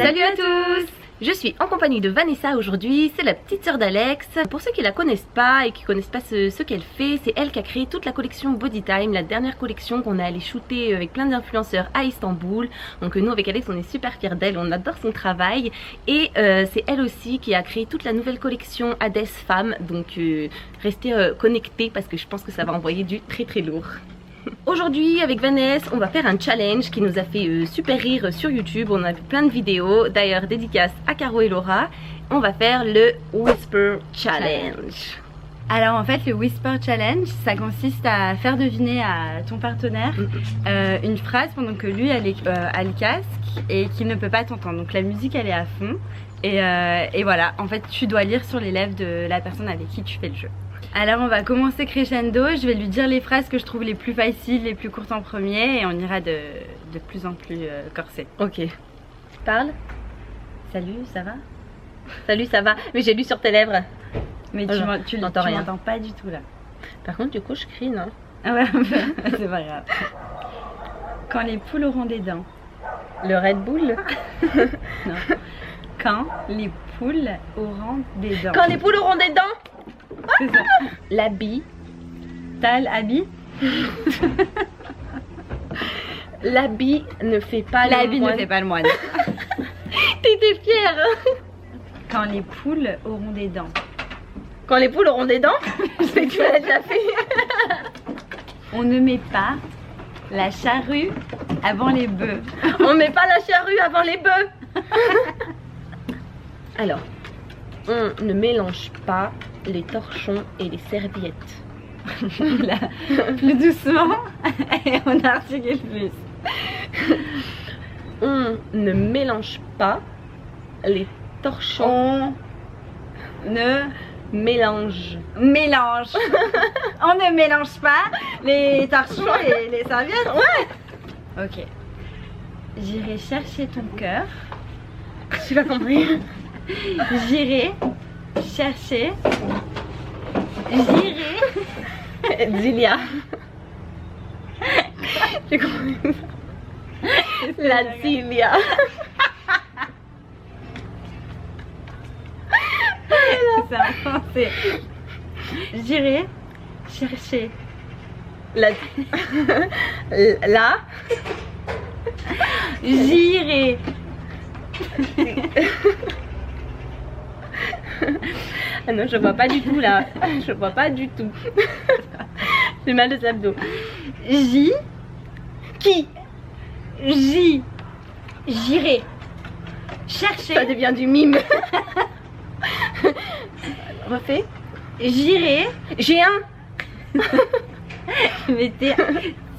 Salut à tous! Je suis en compagnie de Vanessa aujourd'hui, c'est la petite sœur d'Alex. Pour ceux qui la connaissent pas et qui connaissent pas ce qu'elle fait, c'est elle qui a créé toute la collection Bodytime, la dernière collection qu'on a allé shooter avec plein d'influenceurs à Istanbul. Donc nous avec Alex on est super fiers d'elle, on adore son travail. Et c'est elle aussi qui a créé toute la nouvelle collection Hades Femmes. Donc restez connectés parce que je pense que ça va envoyer du très lourd. Aujourd'hui avec Vanessa on va faire un challenge qui nous a fait super rire sur YouTube. On a vu plein de vidéos, d'ailleurs dédicace à Caro et Laura. On va faire le Whisper Challenge. Alors en fait le Whisper Challenge ça consiste à faire deviner à ton partenaire une phrase pendant que lui a le casque et qu'il ne peut pas t'entendre. Donc la musique elle est à fond et voilà, en fait tu dois lire sur les lèvres de la personne avec qui tu fais le jeu. Alors on va commencer crescendo, je vais lui dire les phrases que je trouve les plus faciles, les plus courtes en premier et on ira de plus en plus corsé. Ok. Parle. Salut, ça va? Salut, ça va? Mais j'ai lu sur tes lèvres. Mais tu n'entends rien. m'entends pas du tout là. Par contre du coup je crie, non? Ah ouais, c'est pas grave. Quand les poules auront des dents. Le Red Bull? Non. Quand les poules auront des dents. Quand les poules auront des dents? C'est ça. L'habit. T'as l'habit? L'habit ne fait pas le moine. L'habit ne fait pas le moine. T'étais fière. Quand les poules auront des dents. Quand les poules auront des dents? C'est que tu l'as déjà fait. On ne met pas la charrue avant les bœufs. On met pas la charrue avant les bœufs. Alors, on ne mélange pas les torchons et les serviettes. Là, plus doucement et on articule plus. On ne mélange pas les torchons. On ne mélange. On ne mélange pas les torchons et les serviettes. Ouais. Ok. J'irai chercher ton cœur. Tu l'as compris? J'irai chercher. Zilia. J'ai compris. La Zilia. C'est en français. J'irai chercher. La. J'irai. Ah non, je vois pas du tout là. Je vois pas du tout. J'ai mal aux abdos. J'irai chercher. Ça devient du mime. Refais. J'irai. J'ai un. Mais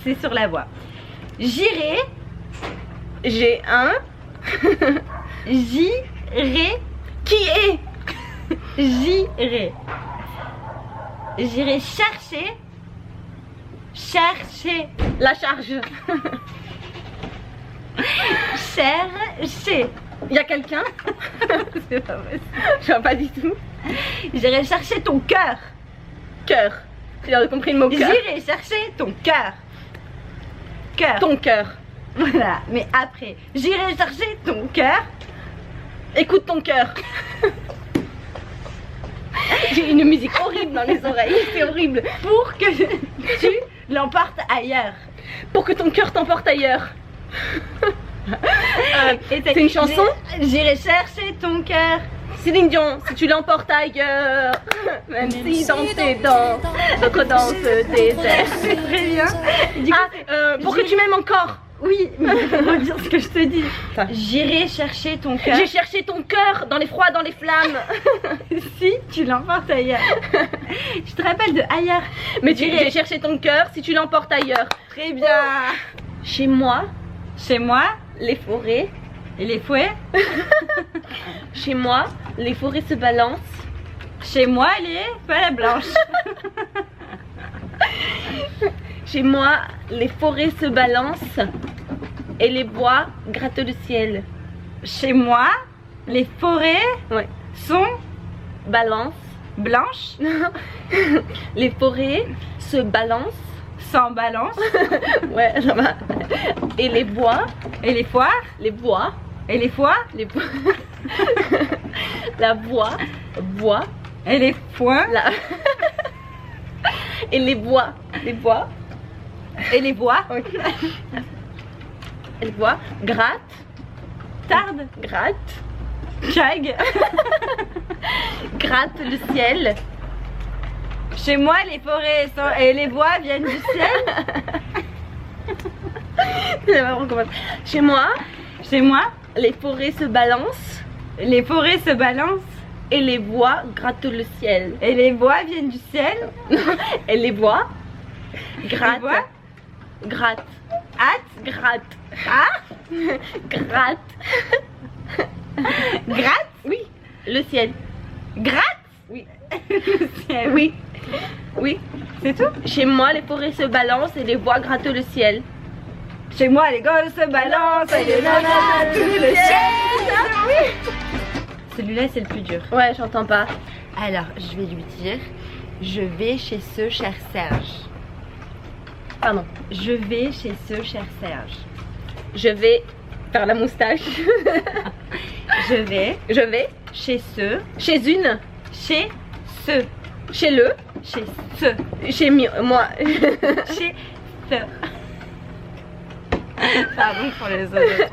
c'est sur la voix. J'irai. J'ai un. J'irai. Qui est? J'irai. J'irai chercher. La charge. Chercher. Il y a quelqu'un? C'est pas possible. Je vois pas du tout. J'irai chercher ton cœur. Cœur. Tu as compris le mot cœur. J'irai chercher ton cœur. Cœur. Ton cœur. Voilà. Mais après, j'irai chercher ton cœur. Écoute ton cœur. J'ai une musique horrible dans les oreilles. C'est horrible. Pour que tu l'emportes ailleurs. Pour que ton cœur t'emporte ailleurs. C'est une chanson? J'irai chercher ton cœur. Céline Dion, si tu l'emportes ailleurs. Même si dans tes dents, notre danse désert. C'est très bien. Pour que tu m'aimes encore. Oui, mais faut dire ce que je te dis. J'irai chercher ton cœur. J'ai cherché ton cœur dans les froids, dans les flammes. Si tu l'emportes ailleurs. Je te rappelle de ailleurs. Mais j'ai cherché ton cœur si tu l'emportes ailleurs. Très bien. Chez moi, les forêts et les fouets. Chez moi, les forêts se balancent. Chez moi, les feuilles blanches. Chez moi, les forêts se balancent et les bois grattent le ciel. Chez moi, les forêts sont blanches. Les forêts se balancent. S'embalancent. Ouais, ça va. Et les bois. Et les foires. Les bois. Et les foies? Les bois. La voix. Bois. Et les foins? La... Et les bois. Les bois. Et les bois? Oui. Et les bois. Gratte. Tarde? Gratte. Chag? Gratte le ciel. Chez moi, les forêts et les bois viennent du ciel. Chez moi, Chez moi, les forêts se balancent les forêts se balancent et les bois grattent le ciel. et les bois viennent du ciel. Et les bois grattent. Les bois? Gratte. Hâte? Gratte. Ah? Gratte. Gratte? Oui. Le ciel. Gratte? Oui. Le ciel. Oui. Oui. C'est tout? Chez moi, les forêts se balancent et les bois grattent le ciel. Chez moi, les gosses se balancent et les nanas touchent le ciel. Oui. Celui-là, c'est le plus dur. Ouais, j'entends pas. Alors, je vais lui dire, je vais chez ce cher Serge. Pardon. Je vais chez ce cher Serge. Je vais faire la moustache. Je vais Je vais chez ce, chez une, chez ce, chez le, chez ce, chez moi. chez ce. Pardon pour les autres.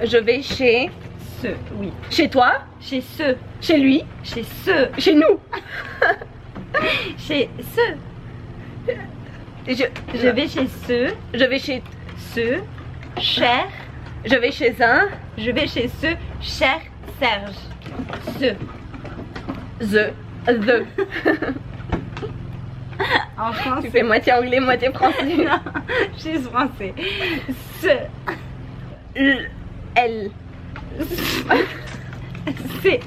Je vais chez Ce, oui. toi, Chez ce, chez lui, chez ce, chez nous. chez ce. Je vais chez ce, je vais chez ce, cher. je vais chez un, Je vais chez ce cher Serge. Ce. the. En Tu français. fais moitié anglais, moitié français. Non, juste français. Ce. Elle. C'est.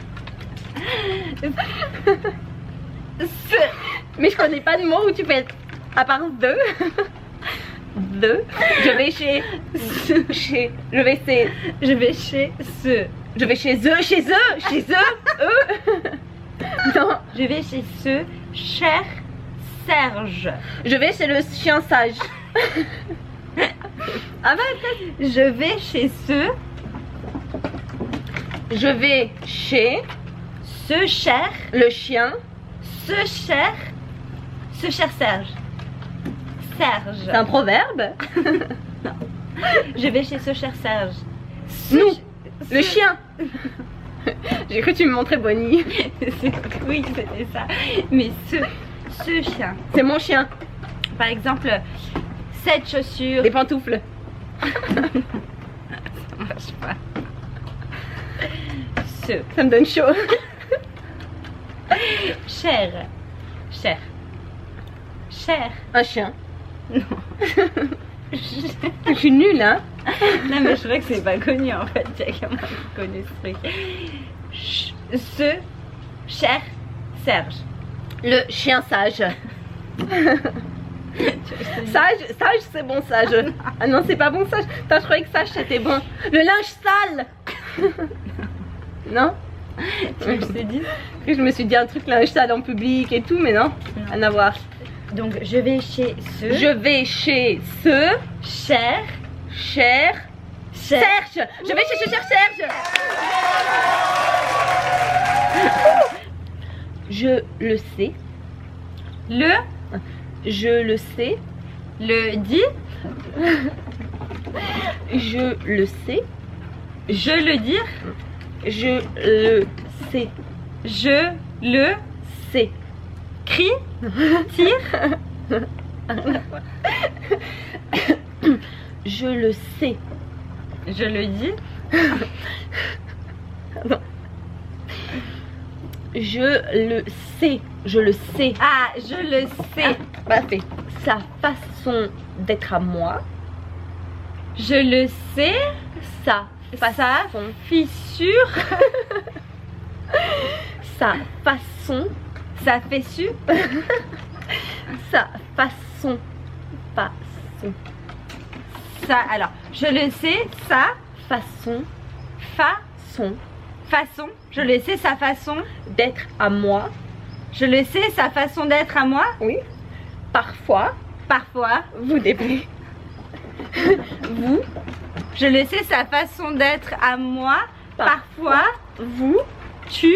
Ce. Mais je connais pas de mot où tu fais à part the. The. Je vais chez je vais chez Je vais chez ce. je vais chez eux. Non. Je vais chez ce cher Serge. Je vais chez le chien sage. Ah bah, Je vais chez ce. je vais chez Ce cher. le chien. Ce cher. Ce cher Serge. Serge. C'est un proverbe. Je vais chez ce cher Serge. Nous. Le chien. J'ai cru que tu me montrais Bonnie. Oui, c'était ça. Mais ce chien. C'est mon chien. Par exemple, cette chaussure. Les pantoufles. Ça marche pas. Ce. Ça me donne chaud. Cher. Cher. Cher. Un chien. Non. Je suis nulle, hein. Non, mais je crois que c'est pas connu en fait. Il y a que moi qui connais ce truc. Ce cher Serge. Le chien sage. Sage, c'est bon sage. Ah non, c'est pas bon sage. Attends, je croyais que sage c'était bon. Le linge sale. Non. Tu veux que je te dise? Je me suis dit un truc linge sale en public et tout, mais non. Rien à voir. Donc je vais chez ce. Je vais chez ce cher. cher Serge. Je vais chez ce cher Serge. Je le sais. Je le sais. Le dit. Je le sais. Je le dire. Je le sais. Je le sais. crie. Tire. Je le sais. Je le dis. Non. Je le sais. Je le sais. Ah, je le sais. Parfait. Sa façon d'être à moi. Je le sais. Sa façon. Fissure. Sa façon. Sa fessu. Sa façon. Façon. Ça, alors, je le sais, sa Façon. façon. Façon. Je le sais, sa façon. D'être à moi. Je le sais, sa façon d'être à moi. Oui. Parfois. Parfois. Vous déplaît. Vous. Je le sais, sa façon d'être à moi. Parfois, vous, tu,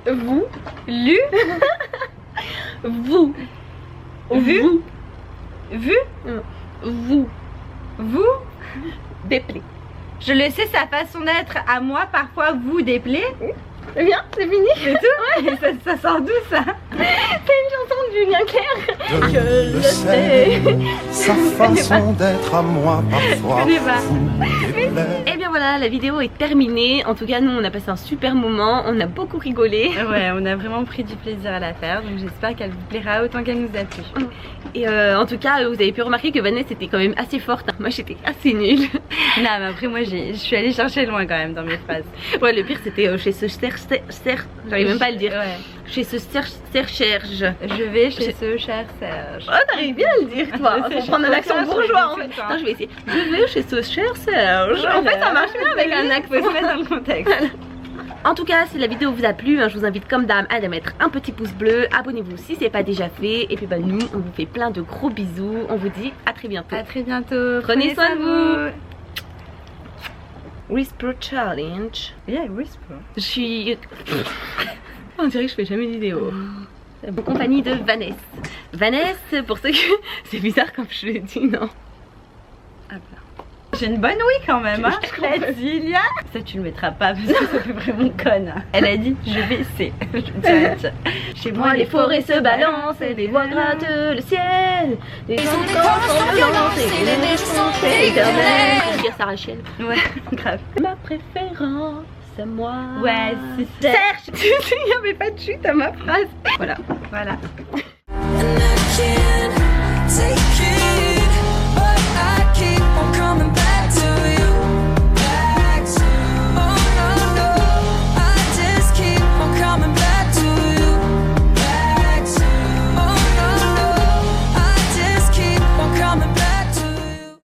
vous, lu, vous, vu, vous, vu, vous, vous. déplaît. Je le sais, sa façon d'être à moi. Parfois, vous déplaît. C'est bien, c'est fini. C'est tout. Ouais. ça sort d'où ça? C'est une chanson de Julien Clerc. Je le sais, sa façon d'être à moi parfois Je connais pas. vous déplaît. Et bien voilà, la vidéo est terminée. En tout cas, nous, on a passé un super moment. On a beaucoup rigolé. Ouais, on a vraiment pris du plaisir à la faire. Donc j'espère qu'elle vous plaira autant qu'elle nous a plu. Et en tout cas, vous avez pu remarquer que Vanessa était quand même assez forte. Moi, j'étais assez nulle. Non, mais après, moi, je suis allée chercher loin quand même dans mes phrases. Ouais, le pire, c'était chez ce j'arrive même pas à le dire. Ouais. Chez ce Serge. Je vais chez ce cher Serge. Oh, t'arrives bien à le dire, toi. Je sais, Faut prendre un je accent sais, bourgeois, en je fait. sais. Non, je vais essayer. Je vais chez ce cher Serge. En fait, ça marche bien avec un accent. Faut se mettre dans le contexte. En tout cas, si la vidéo vous a plu, je vous invite comme d'hab à mettre un petit pouce bleu. Abonnez-vous si c'est pas déjà fait. Et puis nous, on vous fait plein de gros bisous. On vous dit à très bientôt. À très bientôt. Prenez soin de vous. Whisper Challenge. Yeah, whisper. Je suis... On dirait que je fais jamais de vidéo. En compagnie de Vanessa. Vanessa, pour ceux que... C'est bizarre comme je l'ai dit, non? J'ai une bonne oui quand même, hein. Je comprends. Cécilia. Ça tu le mettras pas parce que ça fait vraiment conne. Elle a dit je vais essayer. Tiens. Chez Moi les forêts se balancent et les voix grattent le ciel. Les gens sont violents et les neiges sont éternelles. Je veux dire ça Rachel. Ouais, grave. Ma préférence à moi. Ouais, c'est Serge. Il n'y avait pas de chute à ma phrase. Voilà. Voilà. And I can't take